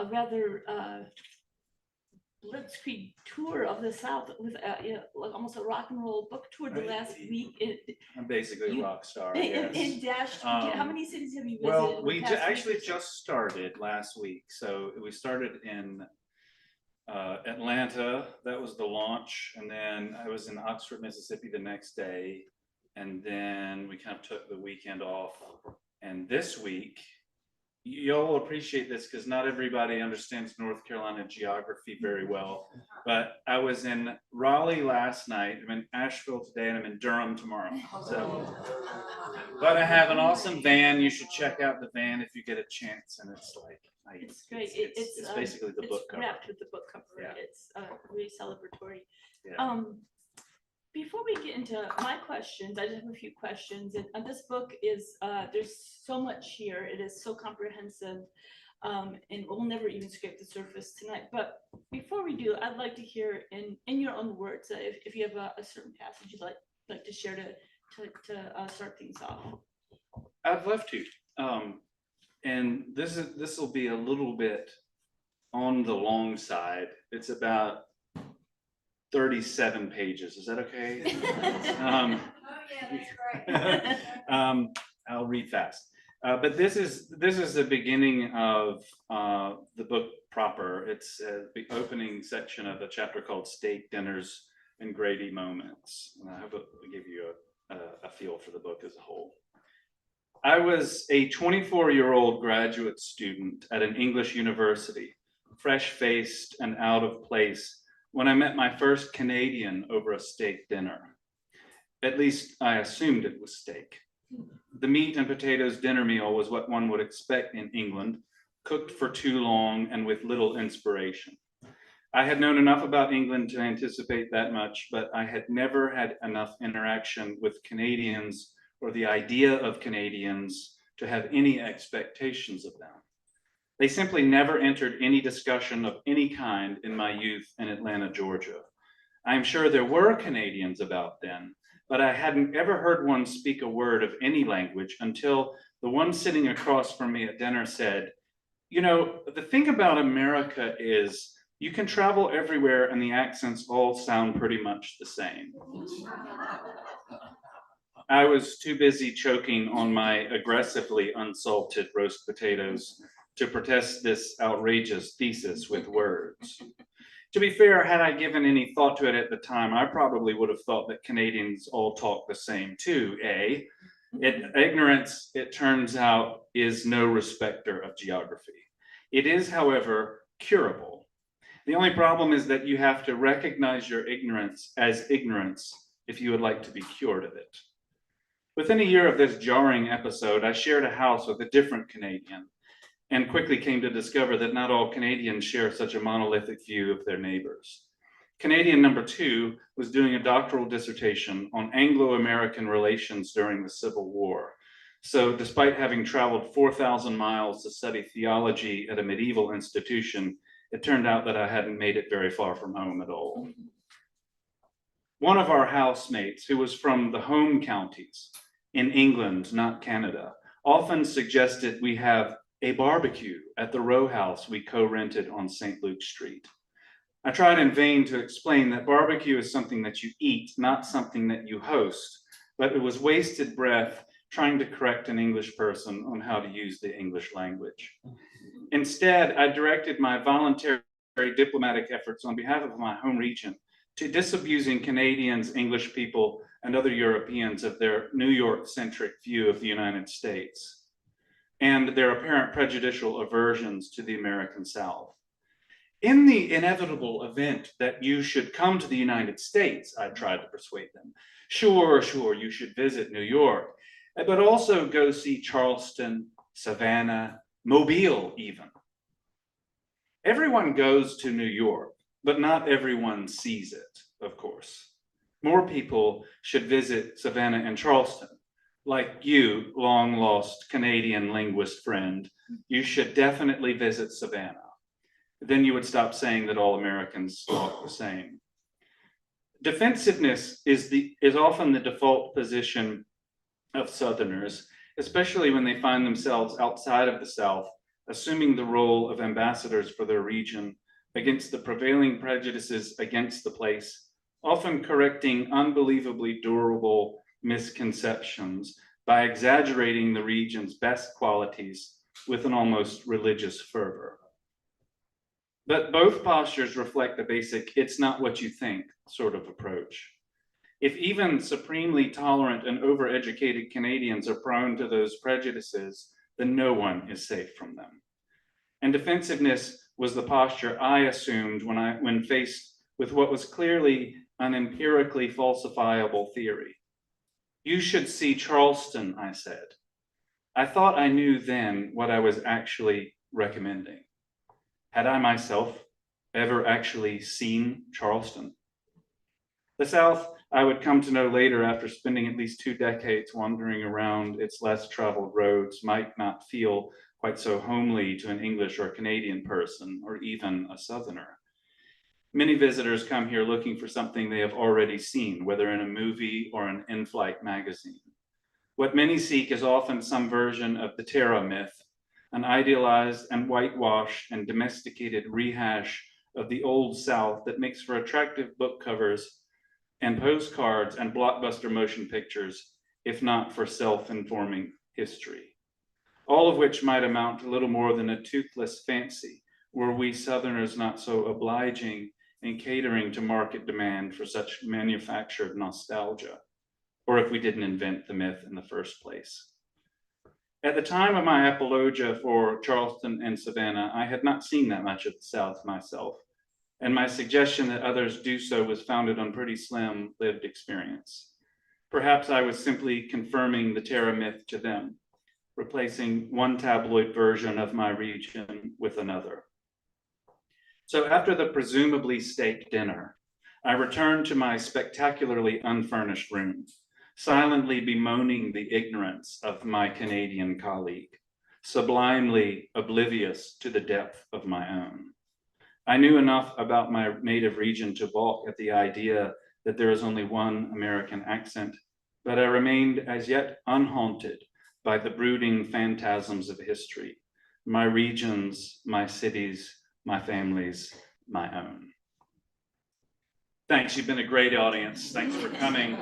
a rather blitzkrieg tour of the South with like almost a rock and roll book tour the last week. I'm basically a rock star, yes. In Dash, how many cities have you visited? Well, we actually just started last week. So we started in Atlanta. That was the launch. And then I was in Oxford, Mississippi the next day. And then we kind of took the weekend off. And this week, y'all will appreciate this because not everybody understands North Carolina geography very well. But I was in Raleigh last night. I'm in Asheville today, and I'm in Durham tomorrow. So, but I have an awesome van. You should check out the van if you get a chance. And it's like, it's great. It's basically the book cover. It's wrapped with the book cover. Yeah. It's really celebratory. Yeah. Before we get into my questions, I just have a few questions. And this book is, there's so much here. It is so comprehensive, and we'll never even scrape the surface tonight. But before we do, I'd like to hear in your own words, if you have a certain passage you'd like to share to start things off. I'd love to. And this will be a little bit on the long side. It's about 37 pages. Is that okay? Oh yeah, that's right. I'll read fast. But this is the beginning of the book proper. It's the opening section of a chapter called Steak Dinners and Grady Moments. And I hope it will give you a feel for the book as a whole. I was a 24-year-old graduate student at an English university, fresh-faced and out of place, when I met my first Canadian over a steak dinner. At least I assumed it was steak. The meat and potatoes dinner meal was what one would expect in England, cooked for too long and with little inspiration. I had known enough about England to anticipate that much, but I had never had enough interaction with Canadians or the idea of Canadians to have any expectations of them. They simply never entered any discussion of any kind in my youth in Atlanta, Georgia. I'm sure there were Canadians about then, but I hadn't ever heard one speak a word of any language until the one sitting across from me at dinner said, "You know, the thing about America is you can travel everywhere and the accents all sound pretty much the same." I was too busy choking on my aggressively unsalted roast potatoes to protest this outrageous thesis with words. To be fair, had I given any thought to it at the time, I probably would have thought that Canadians all talk the same too, eh? Ignorance, it turns out, is no respecter of geography. It is, however, curable. The only problem is that you have to recognize your ignorance as ignorance if you would like to be cured of it. Within a year of this jarring episode, I shared a house with a different Canadian, and quickly came to discover that not all Canadians share such a monolithic view of their neighbors. Canadian number 2 was doing a doctoral dissertation on Anglo-American relations during the Civil War. So despite having traveled 4,000 miles to study theology at a medieval institution, it turned out that I hadn't made it very far from home at all. One of our housemates, who was from the home counties in England, not Canada, often suggested we have a barbecue at the row house we co-rented on St. Luke Street. I tried in vain to explain that barbecue is something that you eat, not something that you host, but it was wasted breath trying to correct an English person on how to use the English language. Instead, I directed my voluntary diplomatic efforts on behalf of my home region to disabusing Canadians, English people, and other Europeans of their New York-centric view of the United States and their apparent prejudicial aversions to the American South. In the inevitable event that you should come to the United States, I tried to persuade them. Sure, you should visit New York, but also go see Charleston, Savannah, Mobile even. Everyone goes to New York, but not everyone sees it, of course. More people should visit Savannah and Charleston. Like you, long lost Canadian linguist friend, you should definitely visit Savannah. Then you would stop saying that all Americans talk the same. Defensiveness is often the default position of Southerners, especially when they find themselves outside of the South assuming the role of ambassadors for their region against the prevailing prejudices against the place, often correcting unbelievably durable misconceptions by exaggerating the region's best qualities with an almost religious fervor. But both postures reflect the basic "it's not what you think" sort of approach. If even supremely tolerant and overeducated Canadians are prone to those prejudices, then no one is safe from them. And defensiveness was the posture I assumed when faced with what was clearly an empirically falsifiable theory. "You should see Charleston," I said. I thought I knew then what I was actually recommending. Had I myself ever actually seen Charleston? The South, I would come to know later after spending at least 2 decades wandering around its less traveled roads, might not feel quite so homely to an English or Canadian person, or even a Southerner. Many visitors come here looking for something they have already seen, whether in a movie or an in-flight magazine. What many seek is often some version of the Terra myth, an idealized and whitewashed and domesticated rehash of the old South that makes for attractive book covers and postcards and blockbuster motion pictures, if not for self-informing history. All of which might amount to little more than a toothless fancy, were we Southerners not so obliging in catering to market demand for such manufactured nostalgia, or if we didn't invent the myth in the first place. At the time of my apologia for Charleston and Savannah, I had not seen that much of the South myself, and my suggestion that others do so was founded on pretty slim lived experience. Perhaps I was simply confirming the Terra myth to them, replacing one tabloid version of my region with another. So after the presumably steak dinner, I returned to my spectacularly unfurnished room, silently bemoaning the ignorance of my Canadian colleague, sublimely oblivious to the depth of my own. I knew enough about my native region to balk at the idea that there is only one American accent, but I remained as yet unhaunted by the brooding phantasms of history, my regions, my cities, my families, my own. Thanks, you've been a great audience. Thanks for coming.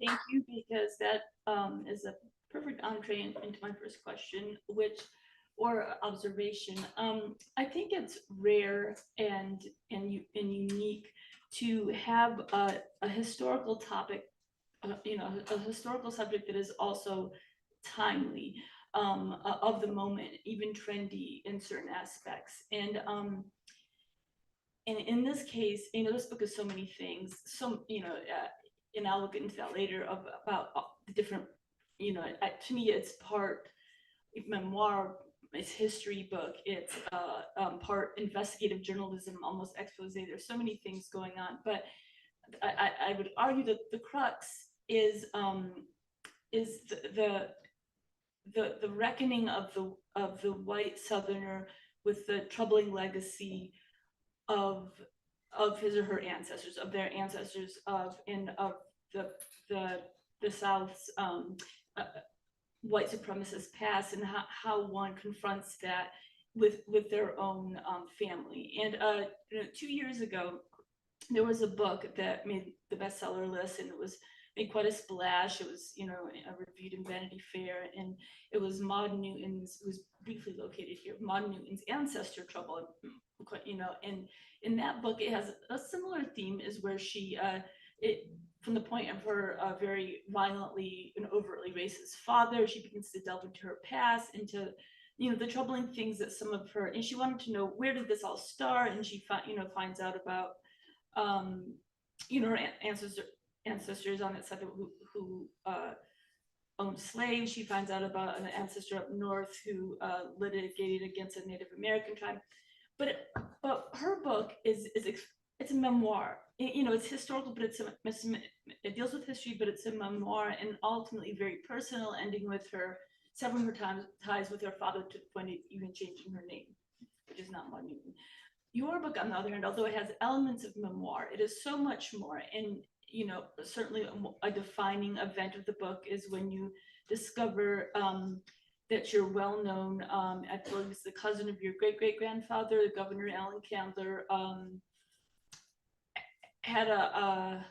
Thank you, because that is a perfect entree into my first question, or observation. I think it's rare and unique to have a historical topic, a historical subject that is also timely, of the moment, even trendy in certain aspects. And in this case, this book is so many things. And I'll look into that later about the different, to me, it's part memoir, it's history book, it's part investigative journalism, almost expose. There's so many things going on, but I would argue that the crux is the reckoning of the white Southerner with the troubling legacy of his or her ancestors, of their ancestors, of the South's white supremacist past, and how one confronts that with their own family. And 2 years ago, there was a book that made the bestseller list, and it was made quite a splash. It was reviewed in Vanity Fair, and it was Maud Newton's, who was briefly located here, Maud Newton's Ancestor Trouble. And in that book, it has a similar theme, is where she from the point of her very violently and overtly racist father, she begins to delve into her past, into the troubling things that some of her, and she wanted to know, where did this all start? And she finds out about her ancestors on that side who owned slaves. She finds out about an ancestor up north who litigated against a Native American tribe. But her book it's a memoir. It's historical, but it deals with history, but it's a memoir, and ultimately very personal, ending with her severing her ties with her father to the point of even changing her name, which is not Maud Newton. Your book, on the other hand, although it has elements of memoir, it is so much more. And certainly a defining event of the book is when you discover that you're well known, I believe it's the cousin of your great great grandfather, Governor Allen Candler, had a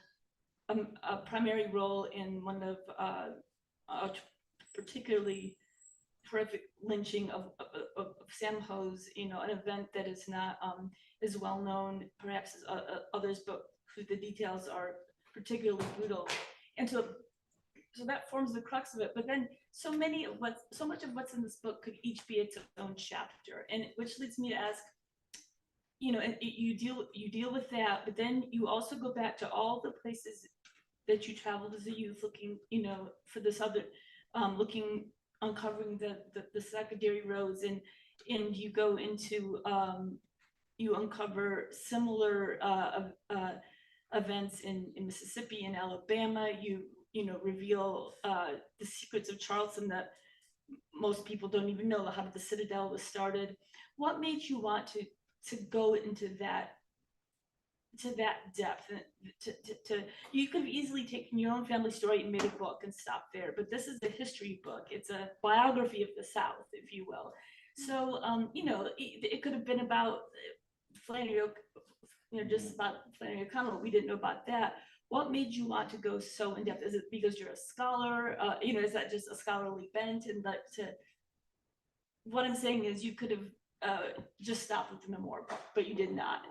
primary role in one of a particularly horrific lynching of Sam Hose, an event that is not as well known perhaps as others, but whose the details are particularly brutal. And so that forms the crux of it. But then so much of what's in this book could each be its own chapter, and which leads me to ask, and you deal with that, but then you also go back to all the places that you traveled as a youth, looking, for this other, uncovering the secondary roads, and you go into, you uncover similar events in Mississippi and Alabama. You reveal the secrets of Charleston that most people don't even know, how the Citadel was started. What made you want to go into that, to that depth? You could have easily taken your own family story and made a book and stopped there, but this is a history book. It's a biography of the South, if you will. So it could have been about Flannery, just about Flannery O'Connor. We didn't know about that. What made you want to go so in depth? Is it because you're a scholar? Is that just a scholarly bent? And what I'm saying is, you could have just stopped with the memoir book, but you did not.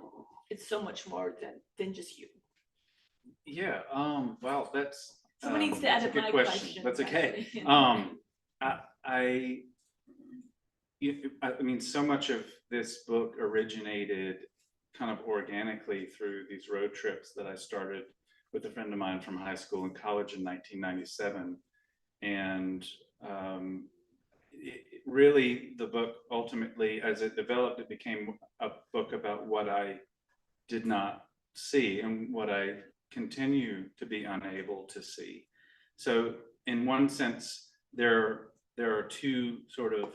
It's so much more than just you. Yeah. Well, that's someone needs to edit my question. That's okay. I mean, so much of this book originated kind of organically through these road trips that I started with a friend of mine from high school and college in 1997. And really, the book ultimately, as it developed, it became a book about what I did not see and what I continue to be unable to see. So in one sense, there are two sort of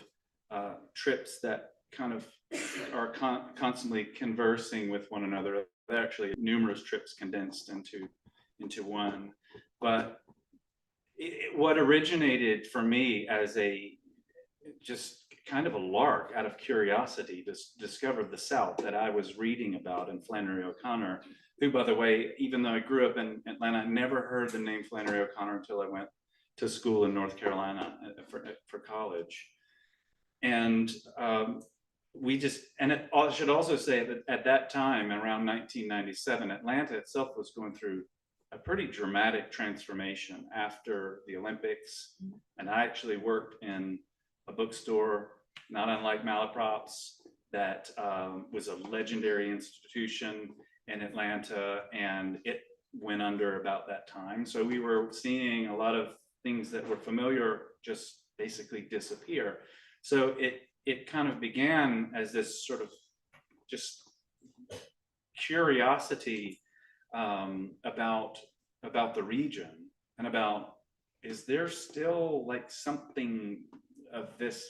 trips that kind of are constantly conversing with one another. There are actually numerous trips condensed into one. But what originated for me as just kind of a lark out of curiosity to discover the South that I was reading about in Flannery O'Connor, who, by the way, even though I grew up in Atlanta, I never heard the name Flannery O'Connor until I went to school in North Carolina for college. And I should also say that at that time, around 1997, Atlanta itself was going through a pretty dramatic transformation after the Olympics. And I actually worked in a bookstore, not unlike Malaprop's, that was a legendary institution in Atlanta, and it went under about that time. So we were seeing a lot of things that were familiar just basically disappear. So it kind of began as this sort of just curiosity about the region, and about, is there still like something of this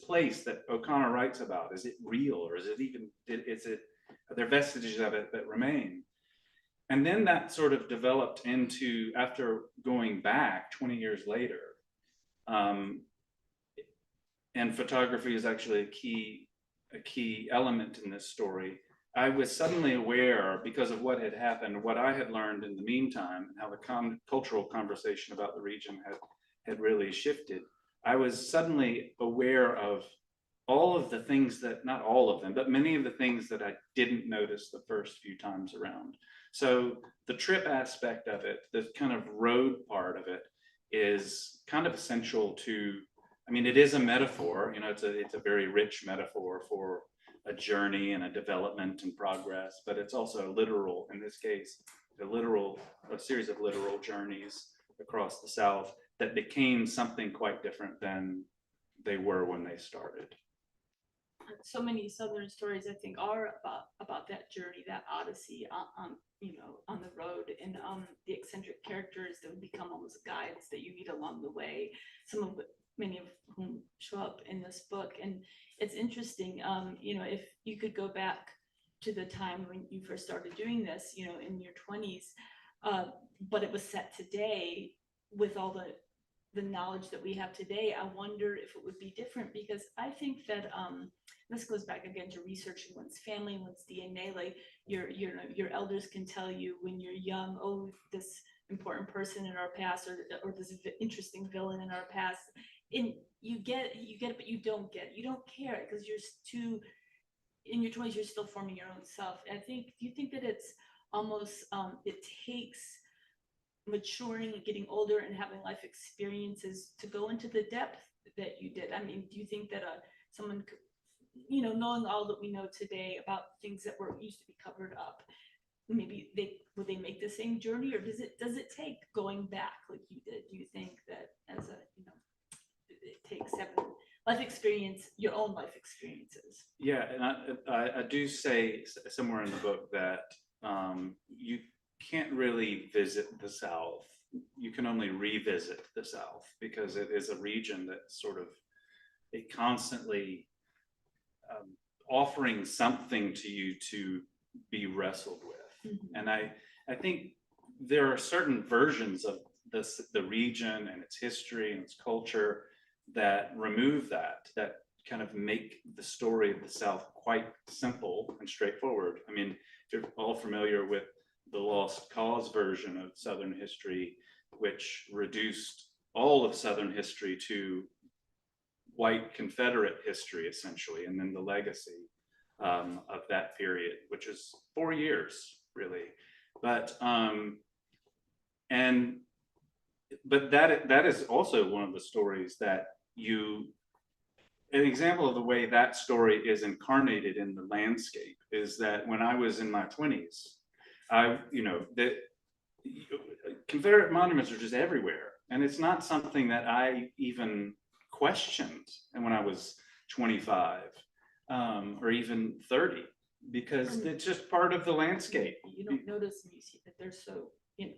place that O'Connor writes about? Is it real, or is it are there vestiges of it that remain? And then that sort of developed into, after going back 20 years later, and photography is actually a key element in this story. I was suddenly aware, because of what had happened, what I had learned in the meantime, and how the cultural conversation about the region had really shifted. I was suddenly aware of all of the things that, not all of them, but many of the things that I didn't notice the first few times around. So the trip aspect of it, the kind of road part of it, is kind of essential to, I mean, it is a metaphor, it's a very rich metaphor for a journey and a development and progress, but it's also literal, in this case, a series of literal journeys across the South that became something quite different than they were when they started. So many Southern stories, I think, are about that journey, that odyssey on the road, and the eccentric characters that would become almost guides that you meet along the way. Many of whom show up in this book. And it's interesting, if you could go back to the time when you first started doing this, you know, in your 20s, but it was set today with all the knowledge that we have today. I wonder if it would be different, because I think that this goes back again to researching one's family, one's DNA. Like your elders can tell you when you're young, oh, this important person in our past, or this interesting villain in our past, and you get it, but you don't care, because you're too, in your 20s, you're still forming your own self. And I think, do you think that it's almost, it takes maturing and getting older and having life experiences to go into the depth that you did? I mean, do you think that someone could, you know, knowing all that we know today about things that were used to be covered up, maybe would they make the same journey, or does it take going back like you did? Do you think that as a, you know, it takes having life experience, your own life experiences? Yeah, and I do say somewhere in the book that you can't really visit the South. You can only revisit the South, because it is a region that's sort of constantly offering something to you to be wrestled with. Mm-hmm. And I think there are certain versions of the region and its history and its culture that remove that kind of make the story of the South quite simple and straightforward. I mean, if you're all familiar with the Lost Cause version of Southern history, which reduced all of Southern history to white Confederate history, essentially, and then the legacy of that period, which is 4 years, really. But that is also one of the stories that an example of the way that story is incarnated in the landscape is that when I was in my 20s, Confederate monuments are just everywhere. And it's not something that I even questioned when I was 25 or even 30, because it's just part of the landscape. You don't notice when you see that they're so, you know.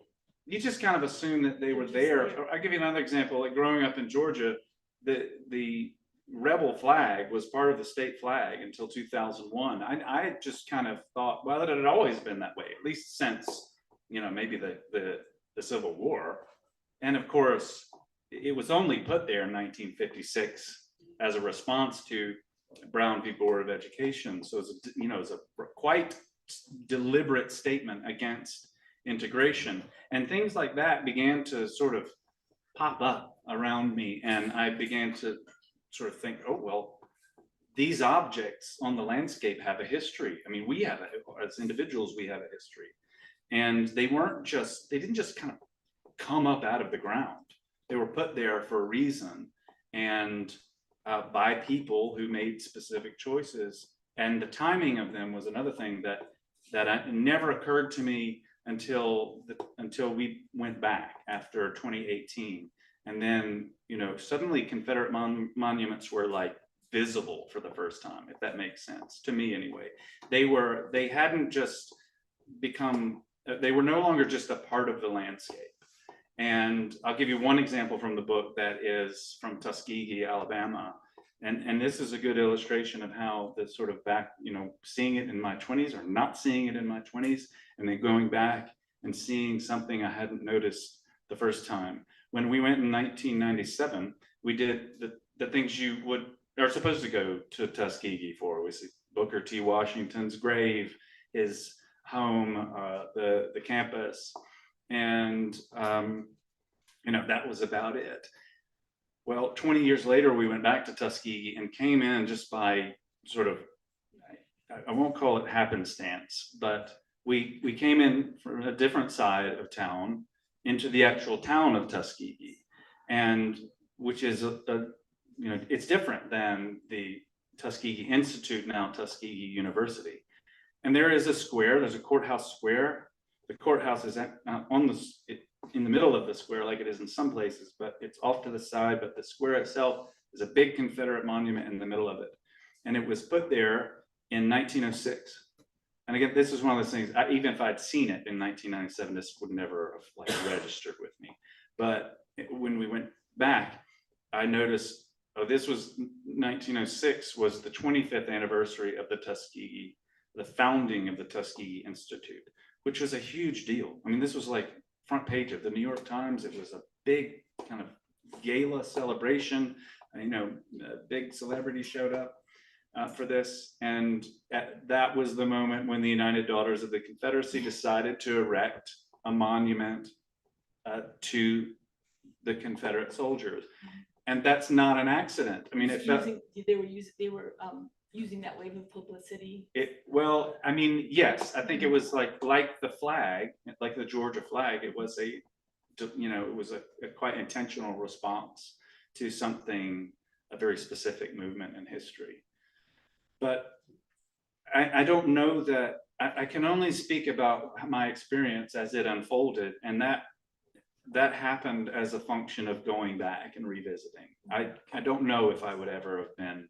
You just kind of assume that they were there. I'll give you another example. Like growing up in Georgia, the rebel flag was part of the state flag until 2001. I just kind of thought, well, it had always been that way, at least since, you know, maybe the Civil War. And of course, it was only put there in 1956 as a response to Brown v. Board of Education. So it's a quite deliberate statement against integration. And things like that began to sort of pop up around me. And I began to sort of think, oh, well, these objects on the landscape have a history. I mean, as individuals, we have a history. And they didn't just kind of come up out of the ground. They were put there for a reason, and by people who made specific choices. And the timing of them was another thing that never occurred to me until we went back after 2018. And then, you know, suddenly Confederate monuments were like visible for the first time, if that makes sense to me anyway. They were no longer just a part of the landscape. And I'll give you one example from the book that is from Tuskegee, Alabama. And this is a good illustration of how the sort of back, you know, seeing it in my 20s or not seeing it in my 20s, and then going back and seeing something I hadn't noticed the first time. When we went in 1997, we did the things you are supposed to go to Tuskegee for. We see Booker T. Washington's grave, his home, the campus, and you know, that was about it. Well, 20 years later, we went back to Tuskegee and came in just by sort of, I won't call it happenstance, but we came in from a different side of town into the actual town of Tuskegee, and which is you know, it's different than the Tuskegee Institute, now Tuskegee University. And there is a square, there's a courthouse square. The courthouse is in the middle of the square, like it is in some places, but it's off to the side. But the square itself is a big Confederate monument in the middle of it. And it was put there in 1906. And again, this is one of those things, even if I'd seen it in 1997, this would never have like registered with me. But when we went back, I noticed, oh, this was 1906 was the 25th anniversary of the Tuskegee the founding of the Tuskegee Institute, which was a huge deal. I mean, this was like front page of the New York Times. It was a big kind of gala celebration. You know, big celebrities showed up for this. And that was the moment when the United Daughters of the Confederacy decided to erect a monument to the Confederate soldiers. And that's not an accident. I mean, they were using that wave of publicity. Well, I mean, yes, I think it was like the flag, like the Georgia flag. It was a quite intentional response to something, a very specific movement in history. But I don't know that, I can only speak about my experience as it unfolded, and that happened as a function of going back and revisiting. I don't know if I would ever have been,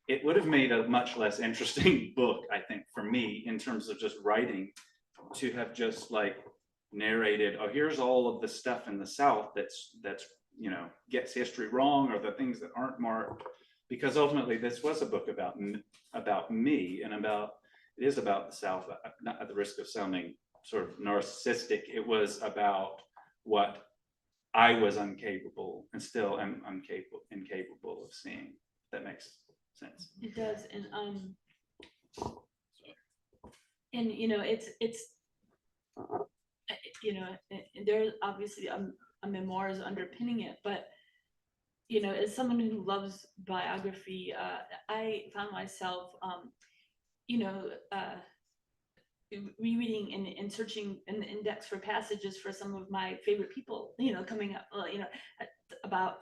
it would have made a much less interesting book, I think, for me, in terms of just writing, to have just like narrated, oh, here's all of the stuff in the South that's you know, gets history wrong, or the things that aren't marked, because ultimately this was a book about me, and it is about the South, not at the risk of sounding sort of narcissistic. It was about what I was incapable and still am incapable of seeing. If that makes sense. It does. And you know, it's you know, there's obviously a memoir is underpinning it, but you know, as someone who loves biography, I found myself you know, rereading and searching in the index for passages for some of my favorite people, you know, coming up, you know, about,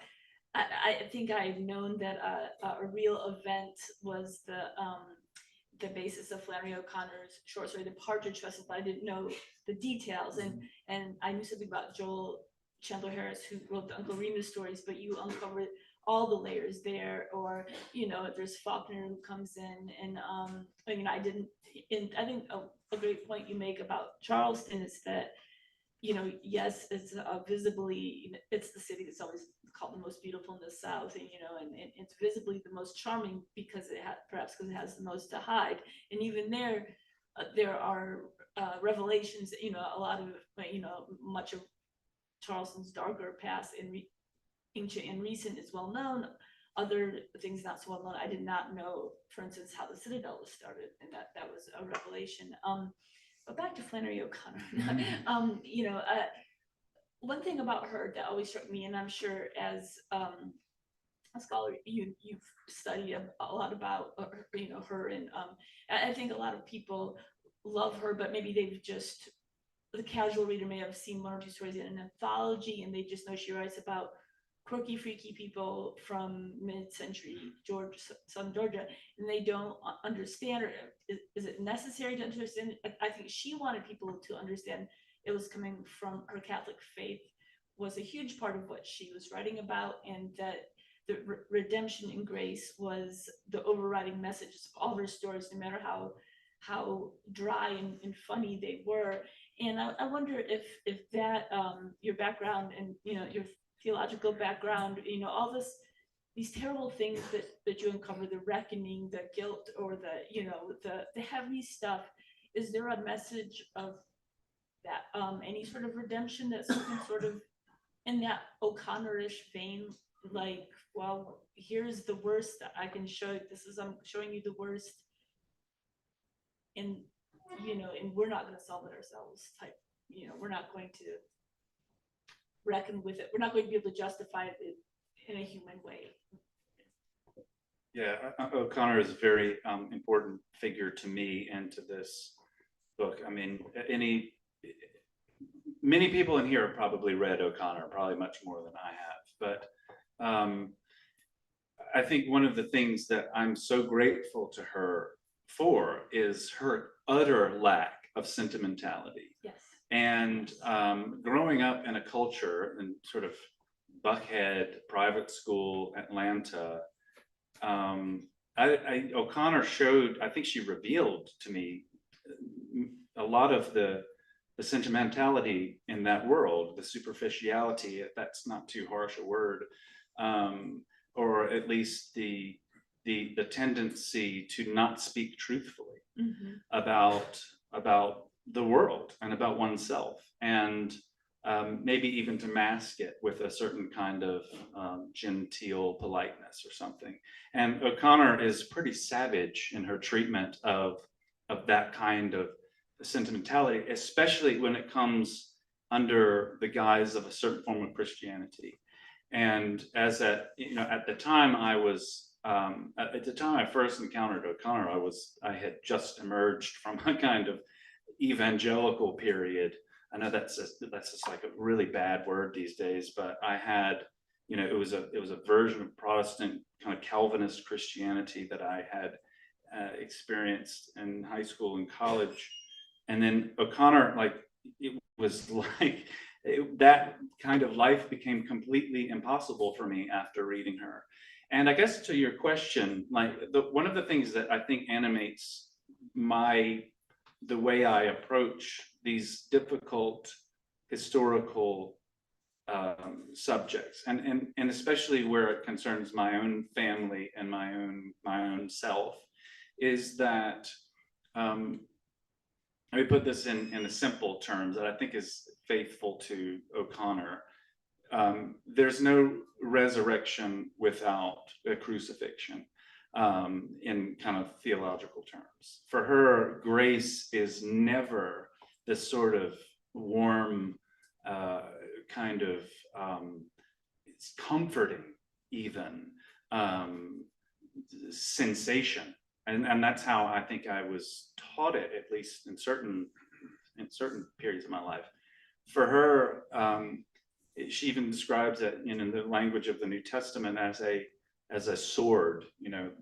I think I've known that a real event was the basis of Flannery O'Connor's short story, The Partridge Festival, but I didn't know the details. And I knew something about Joel Chandler Harris, who wrote the Uncle Remus stories, but you uncovered all the layers there. Or, you know, there's Faulkner who comes in, and you know, I think a great point you make about Charleston is that, you know, yes, it's visibly, it's the city that's always called the most beautiful in the South, and you know, and it's visibly the most charming because perhaps because it has the most to hide. And even there are revelations. You know, a lot of, you know, much of Charleston's darker past in ancient and recent is well known. Other things not so well known. I did not know, for instance, how the Citadel was started, and that was a revelation. But back to Flannery O'Connor. You know, one thing about her that always struck me, and I'm sure as a scholar you've studied a lot about you know, her, and I think a lot of people love her, but maybe they've just, the casual reader may have seen one or two stories in an anthology, and they just know she writes about quirky, freaky people from mid-century Southern Georgia, and they don't understand, or is it necessary to understand? I think she wanted people to understand it was coming from her Catholic faith was a huge part of what she was writing about, and that the redemption and grace was the overriding messages of all her stories, no matter how dry and funny they were. And I wonder if that your background and, you know, your theological background, you know, all these terrible things that you uncover, the reckoning, the guilt, or the, you know, the heavy stuff, is there a message of that, any sort of redemption that's sort of in that O'Connor-ish vein, like, well, here's the worst that I can show you, I'm showing you the worst, and you know, and we're not going to solve it ourselves type, you know, we're not going to reckon with it, we're not going to be able to justify it in a human way. Yeah, O'Connor is a very important figure to me and to this book. I mean, many people in here have probably read O'Connor, probably much more than I have, but I think one of the things that I'm so grateful to her for is her utter lack of sentimentality. Yes. And growing up in a culture in sort of Buckhead, private school, Atlanta, O'Connor showed, I think she revealed to me a lot of the sentimentality in that world, the superficiality, if that's not too harsh a word, or at least the the tendency to not speak truthfully Mhm. about the world and about oneself, and maybe even to mask it with a certain kind of genteel politeness or something. And O'Connor is pretty savage in her treatment of that kind of sentimentality, especially when it comes under the guise of a certain form of Christianity. And as at the time at the time I first encountered O'Connor, I had just emerged from a kind of evangelical period. I know that's just like a really bad word these days, but I had, it was a version of Protestant kind of Calvinist Christianity that I had experienced in high school and college. And then O'Connor, like, it was like that kind of life became completely impossible for me after reading her. And I guess to your question, like one of the things that I think animates the way I approach these difficult historical subjects, and especially where it concerns my own family and my own self, is that let me put this in a simple terms that I think is faithful to O'Connor. There's no resurrection without a crucifixion, in kind of theological terms. For her, grace is never this sort of warm, kind of it's comforting even sensation. And that's how I think I was taught it, at least in certain periods of my life. For her, she even describes it in the language of the New Testament as a sword.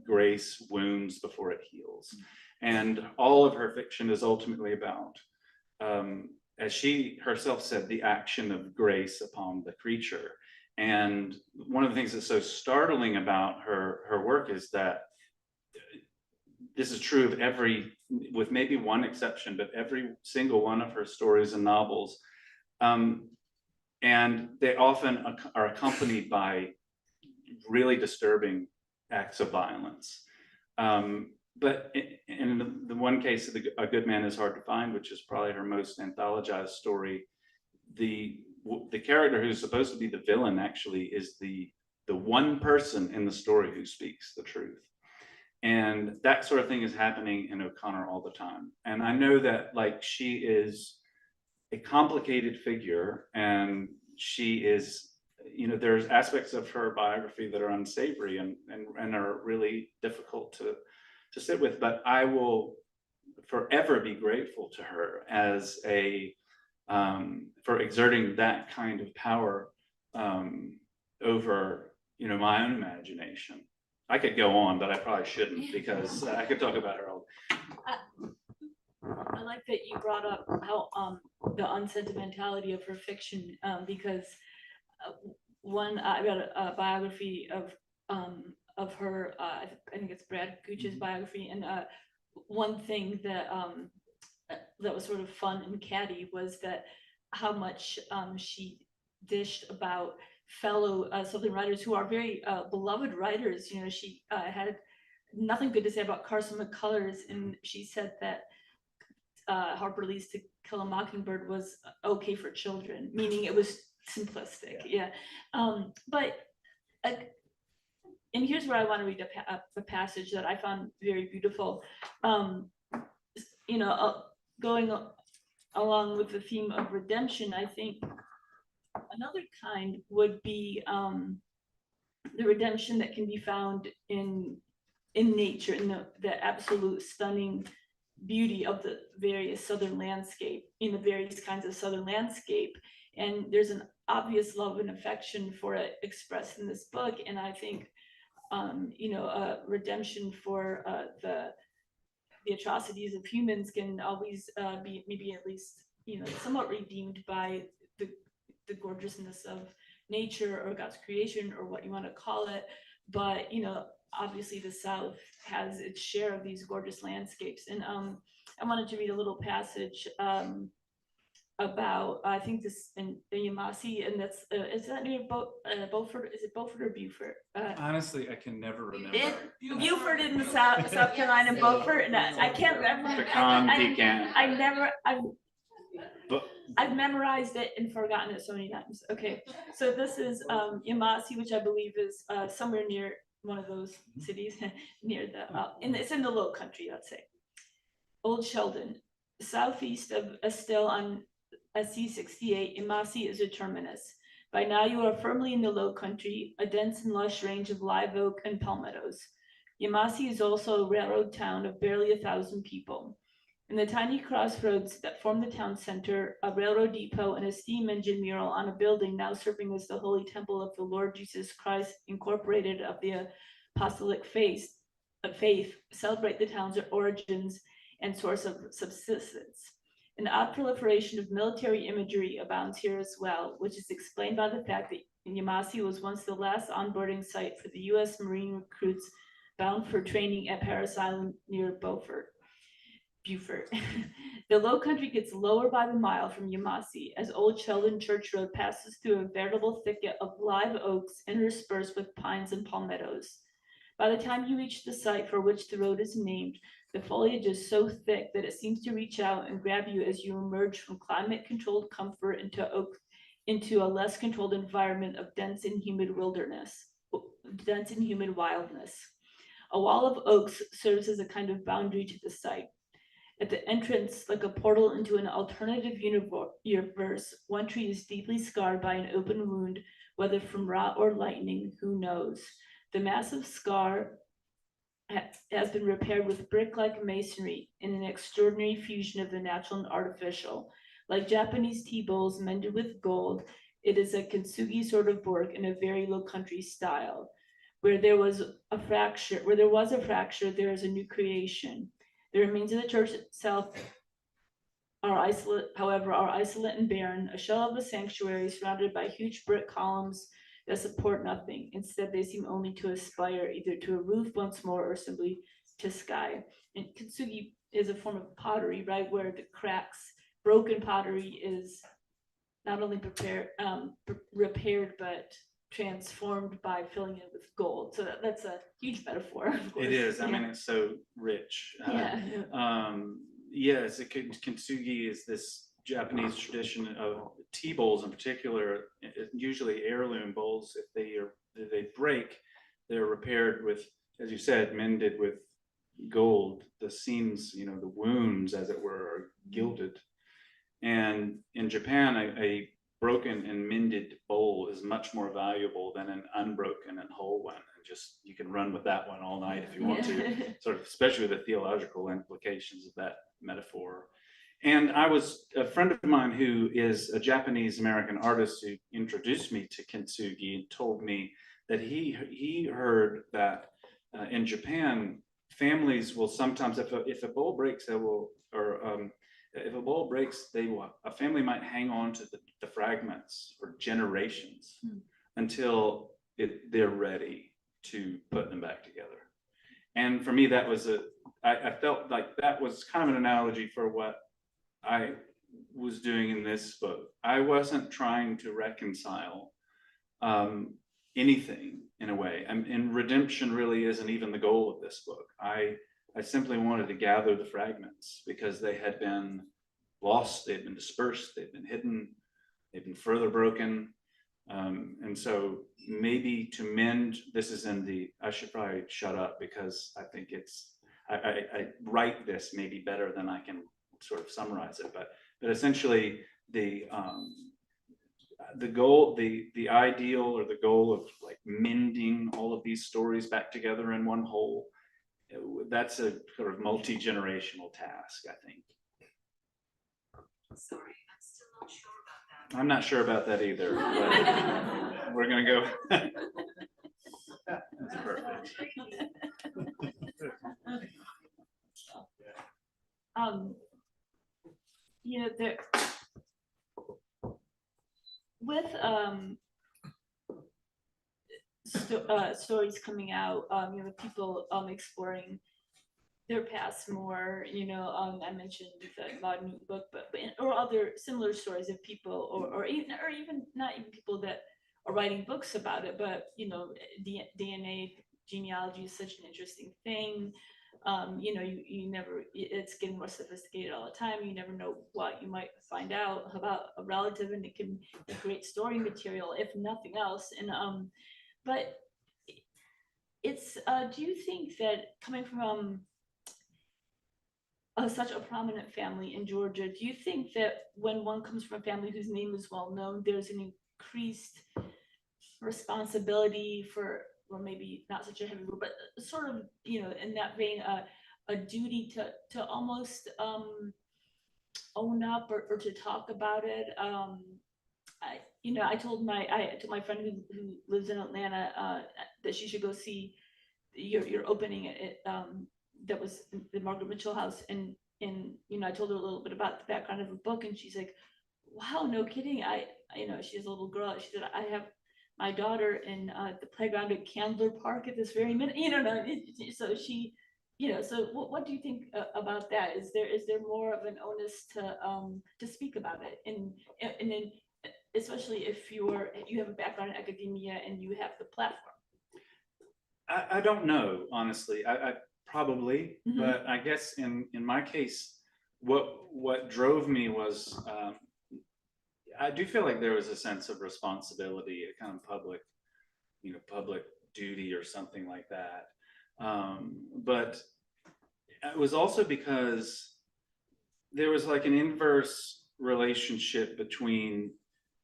Grace wounds before it heals. And all of her fiction is ultimately about, as she herself said, the action of grace upon the creature. And one of the things that's so startling about her work is that this is true of with maybe one exception, but every single one of her stories and novels. And they often are accompanied by really disturbing acts of violence. But in the one case, A Good Man Is Hard to Find, which is probably her most anthologized story, the character who's supposed to be the villain actually is the one person in the story who speaks the truth. And that sort of thing is happening in O'Connor all the time. And I know that, like, she is a complicated figure, and she is, there's aspects of her biography that are unsavory and are really difficult to sit with. But I will forever be grateful to her as for exerting that kind of power over, my own imagination. I could go on, but I probably shouldn't, because I could talk about her all. I like that you brought up how the unsentimentality of her fiction, because I got a biography of her. I think it's Brad Gooch's biography, and one thing that was sort of fun and catty was that how much she dished about fellow Southern writers who are very beloved writers. She had nothing good to say about Carson McCullers, and she said that Harper Lee's To Kill a Mockingbird was okay for children, meaning it was simplistic. Yeah. But and here's where I want to read a passage that I found very beautiful. Going along with the theme of redemption, I think another kind would be the redemption that can be found in nature, in the absolute stunning beauty of the various Southern landscape, in the various kinds of Southern landscape. And there's an obvious love and affection for it expressed in this book. And I think, redemption for the atrocities of humans can always be maybe at least, somewhat redeemed by the gorgeousness of nature or God's creation or what you want to call it. But, obviously the South has its share of these gorgeous landscapes. And I wanted to read a little passage about, I think this in Yamasi, and that's, is that near Beaufort? Is it Beaufort or Beaufort? Honestly, I can never remember. Beaufort in the South Carolina, Beaufort, and I can't remember. Pecan, pecan. But I've memorized it and forgotten it so many times. Okay, so this is Yamasi, which I believe is somewhere near one of those cities, near the, it's in the Low Country, let's say. Old Sheldon, southeast of Estelle on SC68, Yamasi is a terminus. By now you are firmly in the Low Country, a dense and lush range of live oak and palmettos. Yamasi is also a railroad town of barely 1,000 people. In the tiny crossroads that form the town center, a railroad depot and a steam engine mural on a building now serving as the Holy Temple of the Lord Jesus Christ Incorporated of the Apostolic Faith celebrate the town's origins and source of subsistence. An odd proliferation of military imagery abounds here as well, which is explained by the fact that Yamasi was once the last onboarding site for the U.S. Marine recruits bound for training at Parris Island near Beaufort. The Low Country gets lower by the mile from Yamasi as Old Sheldon Church Road passes through a veritable thicket of live oaks interspersed with pines and palmettos. By the time you reach the site for which the road is named, the foliage is so thick that it seems to reach out and grab you as you emerge from climate-controlled comfort into a less controlled environment of dense and humid wildness. A wall of oaks serves as a kind of boundary to the site. At the entrance, like a portal into an alternative universe, one tree is deeply scarred by an open wound, whether from rot or lightning, who knows. The massive scar has been repaired with brick-like masonry in an extraordinary fusion of the natural and artificial. Like Japanese tea bowls mended with gold, it is a kintsugi sort of work in a very Low Country style. Where there was a fracture, there is a new creation. The remains of the church itself are isolate and barren, a shell of a sanctuary surrounded by huge brick columns that support nothing. Instead, they seem only to aspire either to a roof once more or simply to sky. And kintsugi is a form of pottery, right, where the cracks, broken pottery is not only repaired, but transformed by filling it with gold. So that's a huge metaphor. Of course. it is. I Yeah. mean, it's so rich. Yes, kintsugi is this Japanese tradition of tea bowls in particular, usually heirloom bowls. If they break, they're repaired with, as you said, mended with gold. The seams, the wounds, as it were, are gilded. And in Japan, a broken and mended bowl is much more valuable than an unbroken and whole one. And just, you can run with that one all night if you want to, sort of, especially the theological implications of that metaphor. And a friend of mine who is a Japanese American artist who introduced me to kintsugi and told me that he heard that in Japan, families will sometimes, if a bowl breaks, if a bowl breaks, a family might hang on to the fragments for generations until they're ready to put them back together. And for me, that was I felt like that was kind of an analogy for what I was doing in this book. I wasn't trying to reconcile anything in a way, and redemption really isn't even the goal of this book. I simply wanted to gather the fragments because they had been lost, they'd been dispersed, they'd been hidden, they'd been further broken. And so maybe to mend, I should probably shut up because I think I write this maybe better than I can sort of summarize it, but essentially the goal, the ideal or the goal of like mending all of these stories back together in one whole, that's a sort of multi-generational task, I think. Sorry, I'm still not sure about that. I'm not sure about that either, but we're gonna go. That's perfect. There with stories coming out, people exploring their past more, I mentioned the Modern book, or other similar stories of people, or even not even people that are writing books about it, but DNA genealogy is such an interesting thing. You never, it's getting more sophisticated all the time. You never know what you might find out about a relative, and it can be great story material, if nothing else. But it's, do you think that coming from such a prominent family in Georgia, do you think that when one comes from a family whose name is well known, there's an increased responsibility for, or maybe not such a heavy word, but sort of, in that vein, a duty to almost own up, or to talk about it? I told my friend who lives in Atlanta that she should go see your opening at that was the Margaret Mitchell House, and I told her a little bit about the background of the book, and she's like, "Wow, no kidding!" She has a little girl. She said, "I have my daughter in the playground at Candler Park at this very minute." So she, So what do you think about that? Is there more of an onus to speak about it, and then especially if you have a background in academia and you have the platform? I don't know, honestly. I probably, Mhm. but I guess in my case, what drove me was I do feel like there was a sense of responsibility, a kind of public duty or something like that. But it was also because there was like an inverse relationship between,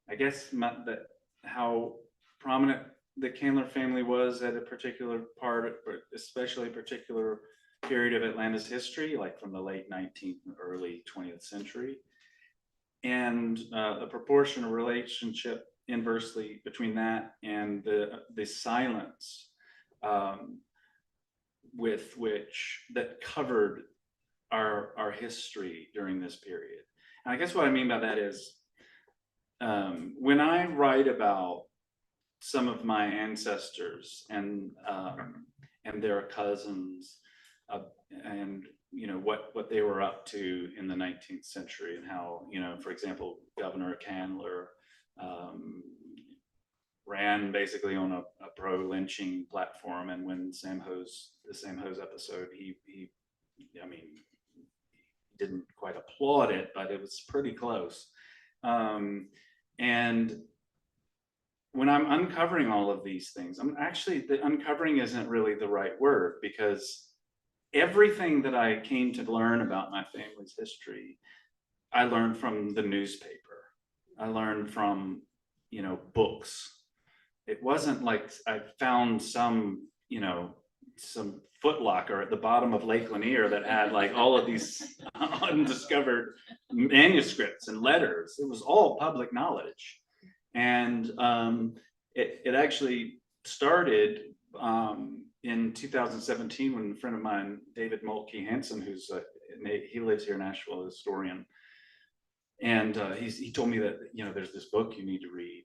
I guess, that how prominent the Candler family was at a particular part, especially a particular period of Atlanta's history, like from the late 19th and early 20th century, and a proportional relationship inversely between that and the silence with which that covered our history during this period. And I guess what I mean by that is when I write about some of my ancestors and their cousins, and what they were up to in the 19th century, and how, for example, Governor Candler ran basically on a pro-lynching platform, and when the Sam Hose episode, he didn't quite applaud it, but it was pretty close. And when I'm uncovering all of these things, the uncovering isn't really the right word, because everything that I came to learn about my family's history, I learned from the newspaper. I learned from, books. It wasn't like I found some Foot Locker at the bottom of Lake Lanier that had like all of these undiscovered manuscripts and letters. It was all public knowledge. And it actually started in 2017 when a friend of mine, David Moltke Hansen, he lives here in Asheville, a historian, and he told me that there's this book you need to read,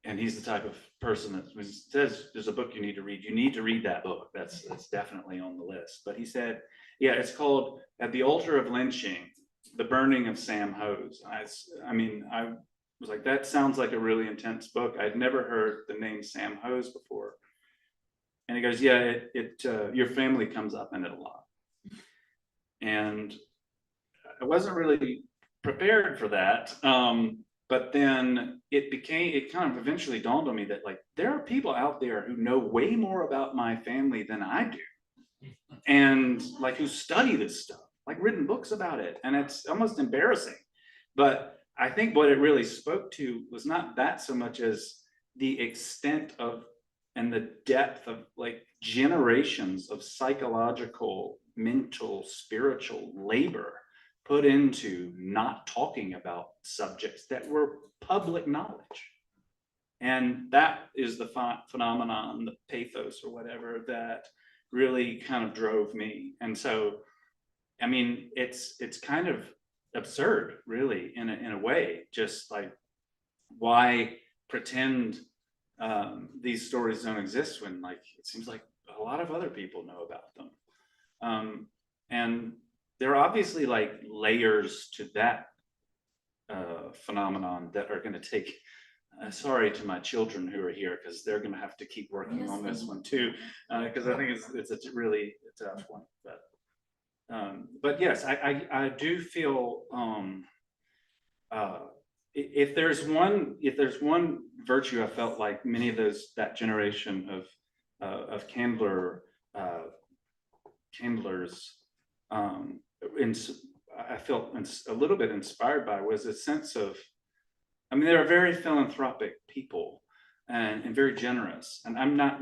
and he's the type of person that when he says there's a book you need to read, you need to read that book. That's definitely on the list. But he said, yeah, it's called At the Altar of Lynching: The Burning of Sam Hose. I was like, that sounds like a really intense book. I'd never heard the name Sam Hose before. And he goes, yeah, your family comes up in it a lot. And I wasn't really prepared for that. But then it kind of eventually dawned on me that like there are people out there who know way more about my family than I do, and like who study this stuff, like written books about it, and it's almost embarrassing. But I think what it really spoke to was not that so much as the extent of and the depth of like generations of psychological, mental, spiritual labor put into not talking about subjects that were public knowledge. And that is the phenomenon, the pathos or whatever, that really kind of drove me. And so, I mean, it's kind of absurd, really, in a way, just like why pretend these stories don't exist when like it seems like a lot of other people know about them. And there are obviously like layers to that phenomenon that are going to take. Sorry to my children who are here, because they're going to have to keep working on this one too, because I think it's a really tough one. But yes, I do feel if there's one virtue, I felt like many of that generation of Candlers, I felt a little bit inspired by, was a sense of, I mean, they're very philanthropic people and very generous. And I'm not,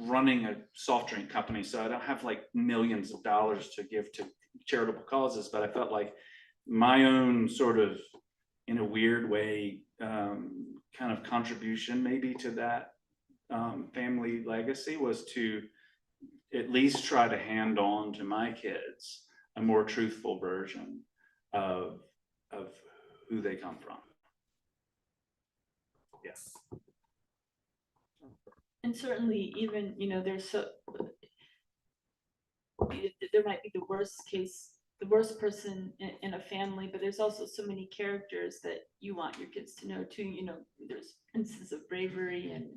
running a soft drink company, so I don't have like millions of dollars to give to charitable causes, but I felt like my own sort of, in a weird way, kind of contribution maybe to that family legacy was to at least try to hand on to my kids a more truthful version of who they come from. Yes. And certainly even, there's there might be the worst person in a family, but there's also so many characters that you want your kids to know too. There's instances of bravery and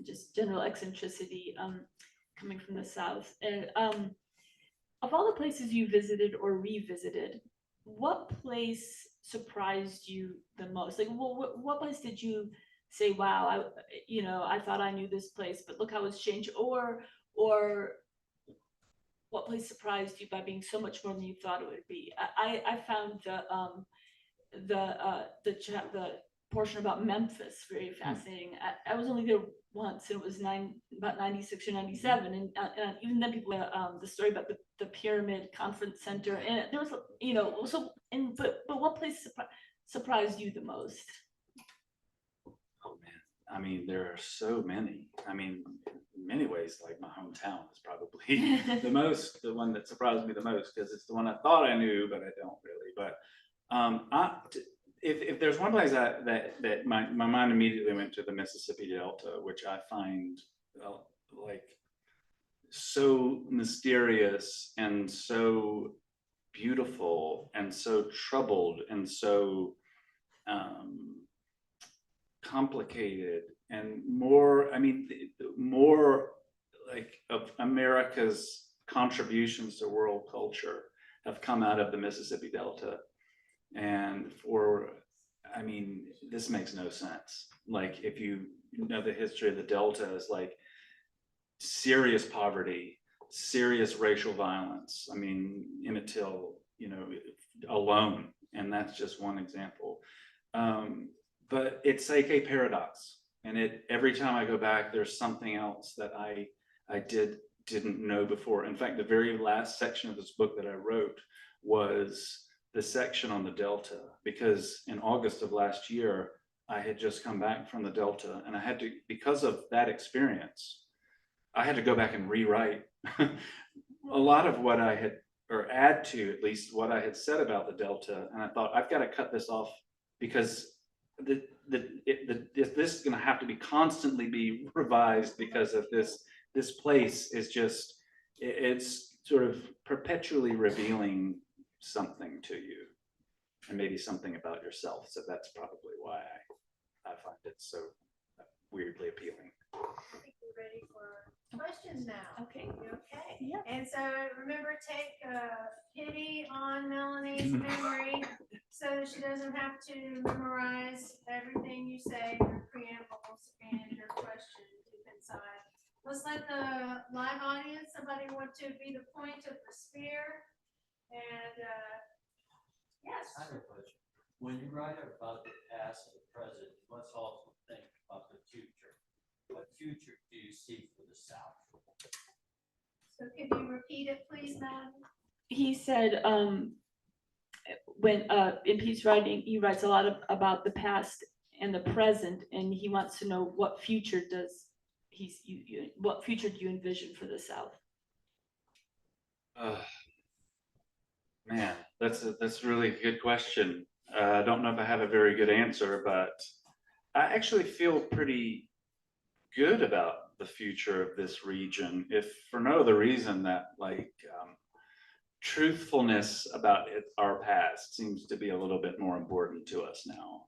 just general eccentricity coming from the South. And of all the places you visited or revisited, what place surprised you the most? Like, what place did you say, wow, I thought I knew this place, but look how it's changed? Or what place surprised you by being so much more than you thought it would be? I found the portion about Memphis very fascinating. I was only there once, and it was about 96 or 97, and even then people the story about the Pyramid Conference Center, and there was but what place surprised you the most? Oh man, I mean, there are so many. I mean, in many ways, like my hometown is probably the one that surprised me the most, because it's the one I thought I knew, but I don't really. But if there's one place that my mind immediately went to, the Mississippi Delta, which I find like so mysterious and so beautiful and so troubled and so complicated, and more like of America's contributions to world culture have come out of the Mississippi Delta. And this makes no sense. Like, if you know the history of the Delta, is like serious poverty, serious racial violence. I mean, Emmett Till, alone, and that's just one example. But it's like a paradox, and every time I go back, there's something else that I didn't know before. In fact, the very last section of this book that I wrote was the section on the Delta, because in August of last year, I had just come back from the Delta, and I had to, because of that experience, I had to go back and rewrite a lot of what I had, or add to at least what I had said about the Delta. And I thought, I've got to cut this off, because this is going to have to be constantly be revised, because of this place is just, it's sort of perpetually revealing something to you, and maybe something about yourself. So that's probably why I find it so weirdly appealing. I think we're ready for questions now. Okay. Okay. Yeah. And so remember, take pity on Melanie's memory, so that she doesn't have to memorize everything you say, your preambles and your question deep inside. Let's let the live audience, somebody want to be the point of the spear. And yes. I have a question. When you write about the past and the present, you must also think about the future. What future do you see for the South? So could you repeat it, please, Melanie? He said, when in Pete's writing, he writes a lot about the past and the present, and he wants to know what future what future do you envision for the South? Man, that's really a good question. I don't know if I have a very good answer, but I actually feel pretty good about the future of this region, if for no other reason that like truthfulness about our past seems to be a little bit more important to us now.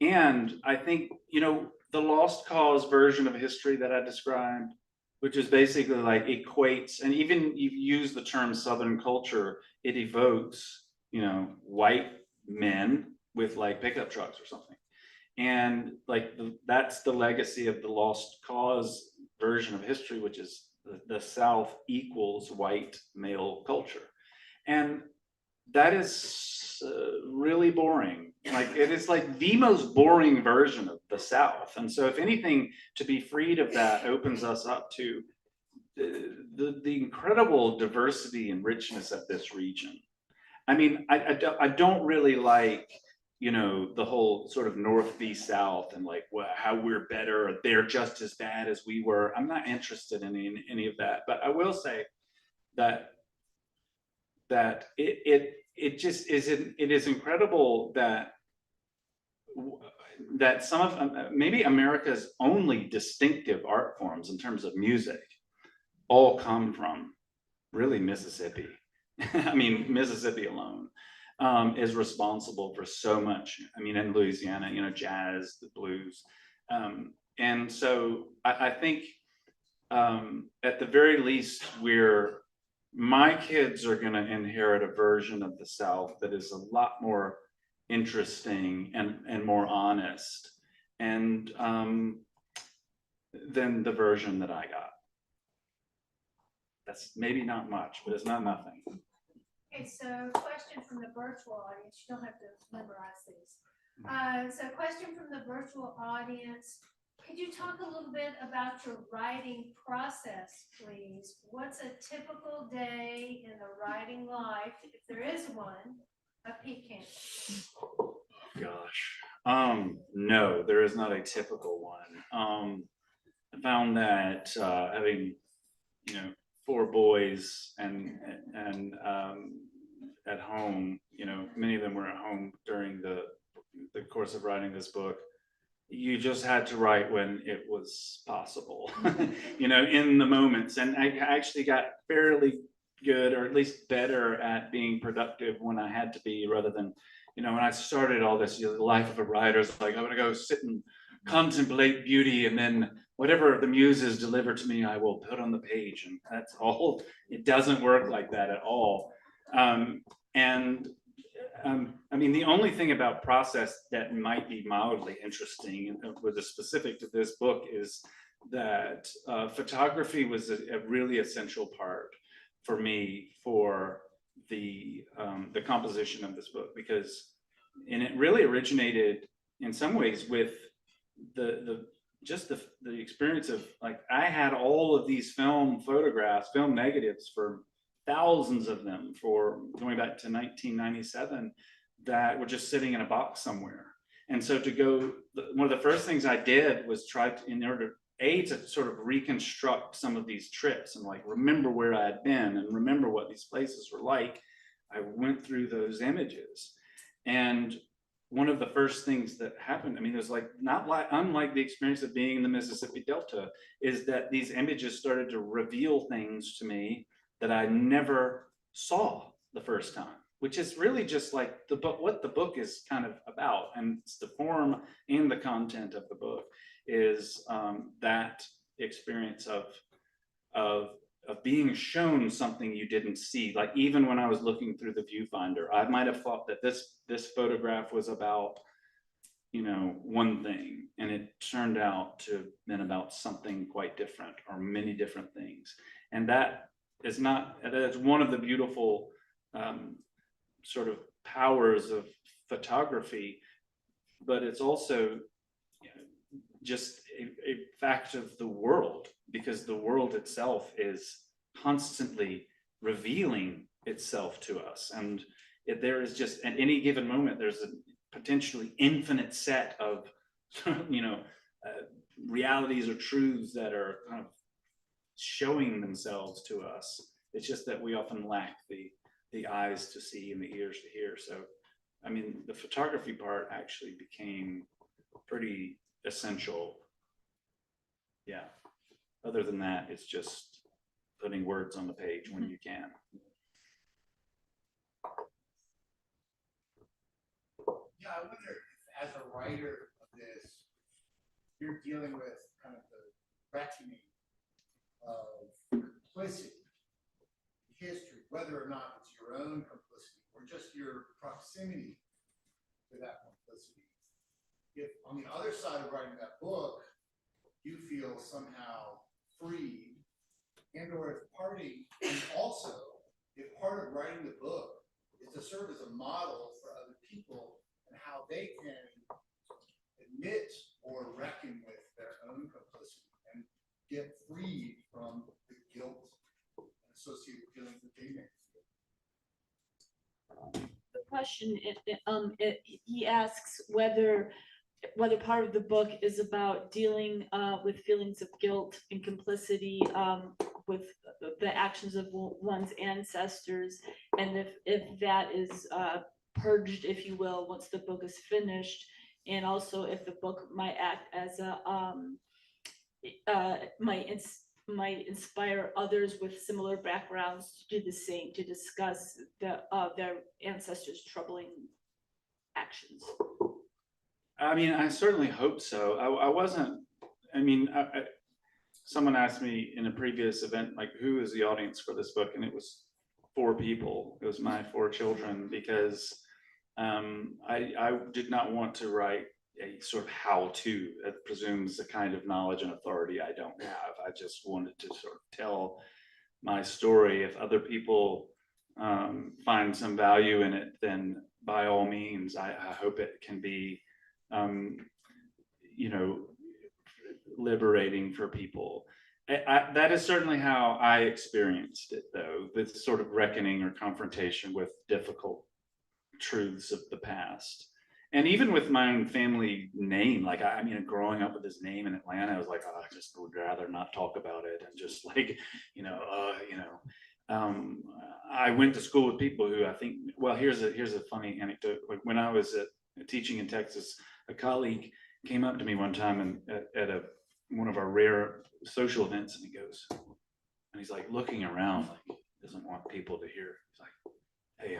And I think, you know, the lost cause version of history that I described, which is basically like equates, and even you use the term Southern culture, it evokes, you know, white men with like pickup trucks or something. And like that's the legacy of the lost cause version of history, which is the South equals white male culture. And that is really boring. Like it is like the most boring version of the South. And so if anything, to be freed of that opens us up to the incredible diversity and richness of this region. I mean, I don't really like, you know, the whole sort of North v South and like how we're better or they're just as bad as we were. I'm not interested in any of that. But I will say that it just isn't. It is incredible that some of maybe America's only distinctive art forms in terms of music all come from really Mississippi. I mean, Mississippi alone is responsible for so much. I mean, in Louisiana, you know, jazz, the blues. And so I think at the very least, my kids are going to inherit a version of the South that is a lot more interesting and more honest and than the version that I got. That's maybe not much, but it's not nothing. Okay, so question from the virtual audience. You don't have to memorize these. So question from the virtual audience. Could you talk a little bit about your writing process, please? What's a typical day in the writing life, if there is one, of Pete Cantor? Gosh, no, there is not a typical one. I found that having, you know, 4 boys and at home, you know, many of them were at home during the course of writing this book. You just had to write when it was possible, you know, in the moments. And I actually got fairly good, or at least better at being productive when I had to be, rather than, you know, when I started all this, you know, the life of a writer is like, I'm gonna go sit and contemplate beauty, and then whatever the muses deliver to me, I will put on the page, and that's all. It doesn't work like that at all. I mean, the only thing about process that might be mildly interesting with the specific to this book is that photography was a really essential part for me for the composition of this book, and it really originated in some ways with the experience of, like, I had all of these film negatives for thousands of them for going back to 1997 that were just sitting in a box somewhere. And so one of the first things I did was try to, in order to sort of reconstruct some of these trips and like remember where I had been and remember what these places were like, I went through those images. And one of the first things that happened, I mean, it was like unlike the experience of being in the Mississippi Delta, is that these images started to reveal things to me that I never saw the first time, which is really just like what the book is kind of about. And it's the form and the content of the book is that experience of being shown something you didn't see. Like, even when I was looking through the viewfinder, I might have thought that this photograph was about, you know, one thing, and it turned out to have been about something quite different, or many different things. And that's one of the beautiful sort of powers of photography, but it's also, you know, just a fact of the world, because the world itself is constantly revealing itself to us. And there is just, at any given moment, there's a potentially infinite set of, you know, realities or truths that are kind of showing themselves to us. It's just that we often lack the eyes to see and the ears to hear. So, I mean, the photography part actually became pretty essential yeah. Other than that, it's just putting words on the page when you can. Yeah, I wonder if, as a writer of this, you're dealing with kind of the reckoning of complicity, history, whether or not it's your own complicity or just your proximity to that complicity. If on the other side of writing that book, you feel somehow free, and or if parting, and also if part of writing the book is to serve as a model for other people and how they can admit or reckon with their own complicity and get freed from the guilt and associated feelings that they may feel. The question, he asks whether part of the book is about dealing with feelings of guilt and complicity with the actions of one's ancestors, and if that is purged, if you will, once the book is finished, and also if the book might act as a might inspire others with similar backgrounds to do the same, to discuss their ancestors' troubling actions. I mean, I certainly hope so. I wasn't, I mean, someone asked me in a previous event, like, who is the audience for this book? And it was 4 people. It was my 4 children, because I did not want to write a sort of how-to that presumes the kind of knowledge and authority I don't have. I just wanted to sort of tell my story. If other people find some value in it, then by all means, I hope it can be you know, liberating for people. That is certainly how I experienced it, though, this sort of reckoning or confrontation with difficult truths of the past. And even with my own family name, like, I mean, growing up with this name in Atlanta, I was like, oh, I just would rather not talk about it, and just like, I went to school with people who I think, well, here's a funny anecdote. Like, when I was teaching in Texas, a colleague came up to me one time and at one of our rare social events, and he goes, and he's like looking around, like he doesn't want people to hear. He's like, hey,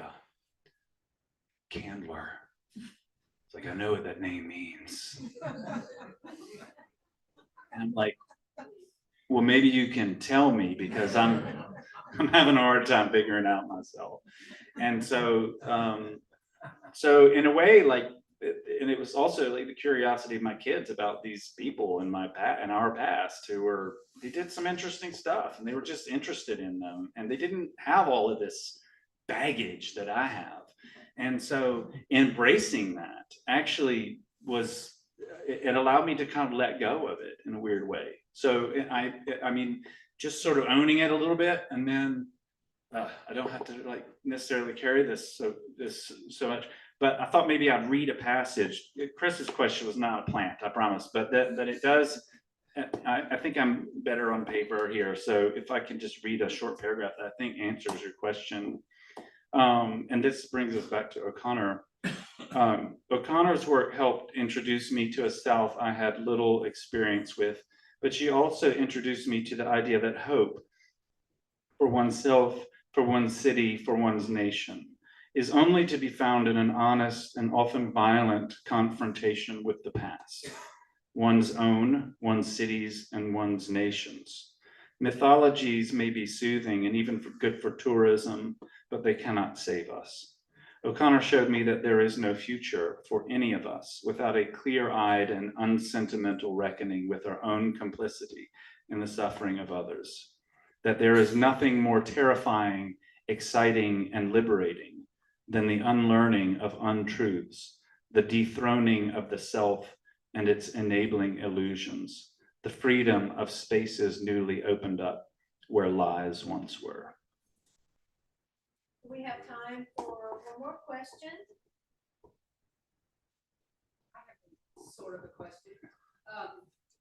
Candler. It's like, I know what that name means. And I'm like, well, maybe you can tell me, because I'm having a hard time figuring out myself. And so in a way, like, and it was also like the curiosity of my kids about these people in our past they did some interesting stuff, and they were just interested in them, and they didn't have all of this baggage that I have. And so embracing that actually it allowed me to kind of let go of it in a weird way. So I mean, just sort of owning it a little bit, and then I don't have to like necessarily carry this so much. But I thought maybe I'd read a passage. Chris's question was not a plant, I promise, but that it does. I think I'm better on paper here. So if I can just read a short paragraph that I think answers your question. And this brings us back to O'Connor. O'Connor's work helped introduce me to a South I had little experience with, but she also introduced me to the idea that hope for oneself, for one's city, for one's nation is only to be found in an honest and often violent confrontation with the past, one's own, one's cities, and one's nations. Mythologies may be soothing and even good for tourism, but they cannot save us. O'Connor showed me that there is no future for any of us without a clear-eyed and unsentimental reckoning with our own complicity in the suffering of others. That there is nothing more terrifying, exciting, and liberating than the unlearning of untruths, the dethroning of the self and its enabling illusions, the freedom of spaces newly opened up where lies once were. We have time for one more question. I have sort of a question.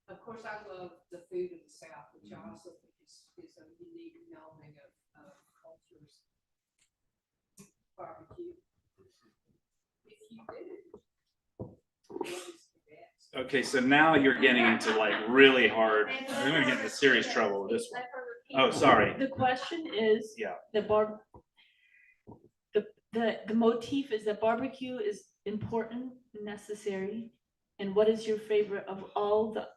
Of course, I love the food of the South, which I also think is a unique melding of cultures. Barbecue. If you do, what is the best? Okay, so now you're getting into like really hard, we're gonna get into serious trouble with this one. Oh, sorry. The question is. Yeah. The motif is that barbecue is important, necessary, and what is your favorite of all the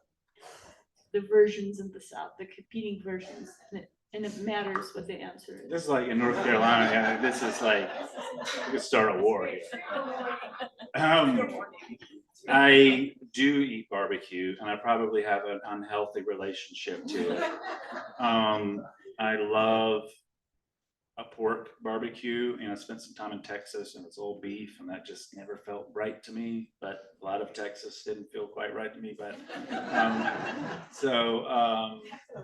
versions of the South, the competing versions, and it matters what the answer is. This is like in North Carolina, yeah, this is like, we could start a war here. I do eat barbecue, and I probably have an unhealthy relationship to it. I love a pork barbecue, and I spent some time in Texas, and it's all beef, and that just never felt right to me. But a lot of Texas didn't feel quite right to me. But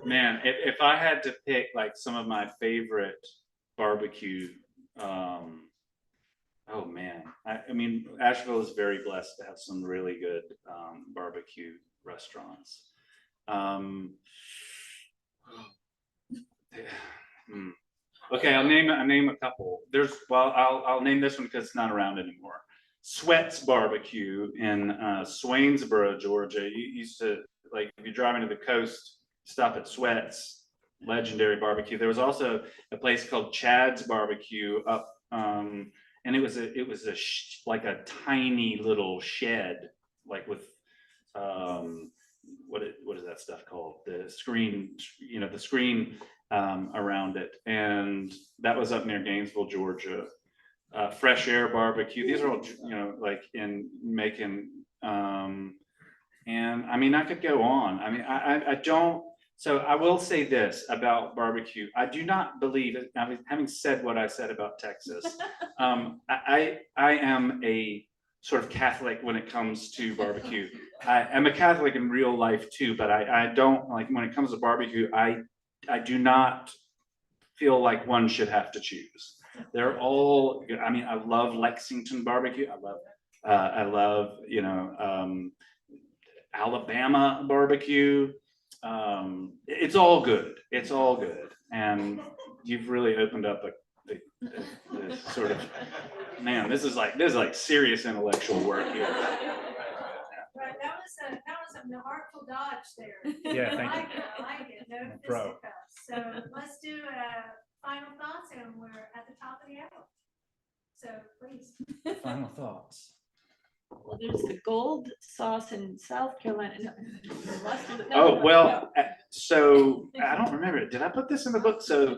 man, if I had to pick like some of my favorite barbecue, oh man, I mean, Asheville is very blessed to have some really good barbecue restaurants. Okay, I'll name a couple. I'll name this one because it's not around anymore. Sweat's Barbecue in Swainsboro, Georgia. You used to, like, if you're driving to the coast, stop at Sweat's, legendary barbecue. There was also a place called Chad's Barbecue up, and it was like a tiny little shed, like with what is that stuff called? The screen, the screen around it, and that was up near Gainesville, Georgia. Fresh Air Barbecue. These are all like in Macon, and I mean I could go on. I mean I don't. So I will say this about barbecue. I do not believe, having said what I said about Texas, I am a sort of Catholic when it comes to barbecue. I am a Catholic in real life too, but I don't, like, when it comes to barbecue, I do not feel like one should have to choose. They're all, I mean, I love Lexington barbecue. I love, Alabama barbecue. It's all good. It's all good. And you've really opened up the sort of, man, this is like serious intellectual work here. Right, that was an artful dodge there. Yeah, thank you. I like it, no Pro. fisticuffs. So let's do final thoughts, and we're at the top of the hour. So please. Final thoughts. Well, there's the gold sauce in South Carolina. No. Oh, well, so I don't remember. Did I put this in the book? So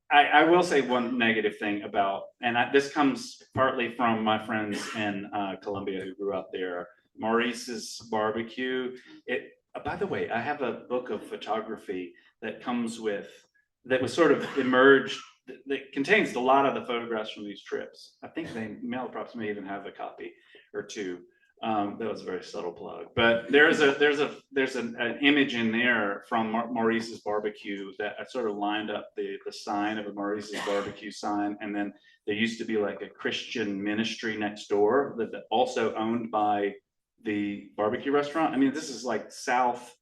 I will say one negative thing about, and this comes partly from my friends in Columbia who grew up there, Maurice's Barbecue. By the way, I have a book of photography that was sort of emerged, that contains a lot of the photographs from these trips. I think Malaprops may even have a copy or two. That was a very subtle plug, but there's an image in there from Maurice's Barbecue that I sort of lined up the sign of a Maurice's Barbecue sign, and then there used to be like a Christian ministry next door that also owned by the barbecue restaurant. I mean, this is like South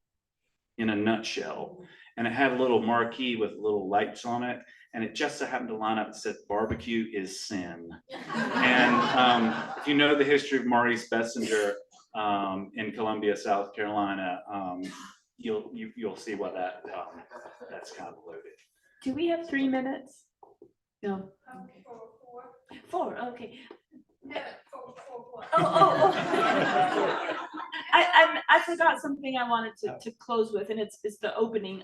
in a nutshell, and it had a little marquee with little lights on it. And it just so happened to line up and said, "Barbecue is sin." And if you know the history of Maurice Bessinger in Columbia, South Carolina, you'll see what that's kind of loaded. Do we have 3 minutes? No. Okay. Four. Okay. No, for what? Oh. I forgot something I wanted to close with, and it's the opening.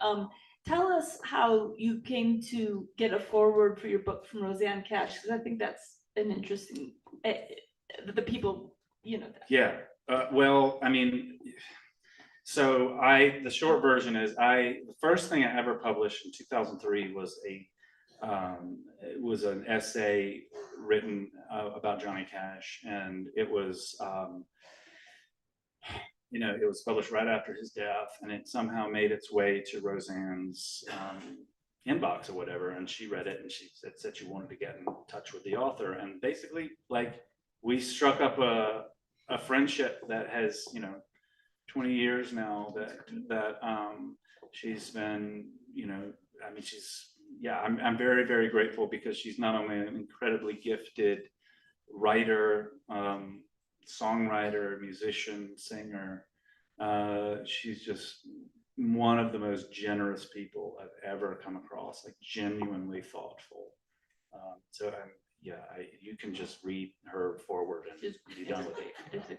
Tell us how you came to get a foreword for your book from Roseanne Cash, because I think that's an interesting, the people, that. Yeah, well, I mean, so the short version is the first thing I ever published in 2003 was an essay written about Johnny Cash, and it was, it was published right after his death, and it somehow made its way to Roseanne's inbox or whatever, and she read it, and she said she wanted to get in touch with the author, and basically, like, we struck up a friendship that has 20 years now, that she's been, I mean, I'm very, very grateful, because she's not only an incredibly gifted writer, songwriter, musician, singer. She's just one of the most generous people I've ever come across, like genuinely thoughtful. So you can just read her forward and Just- be done with it. It's a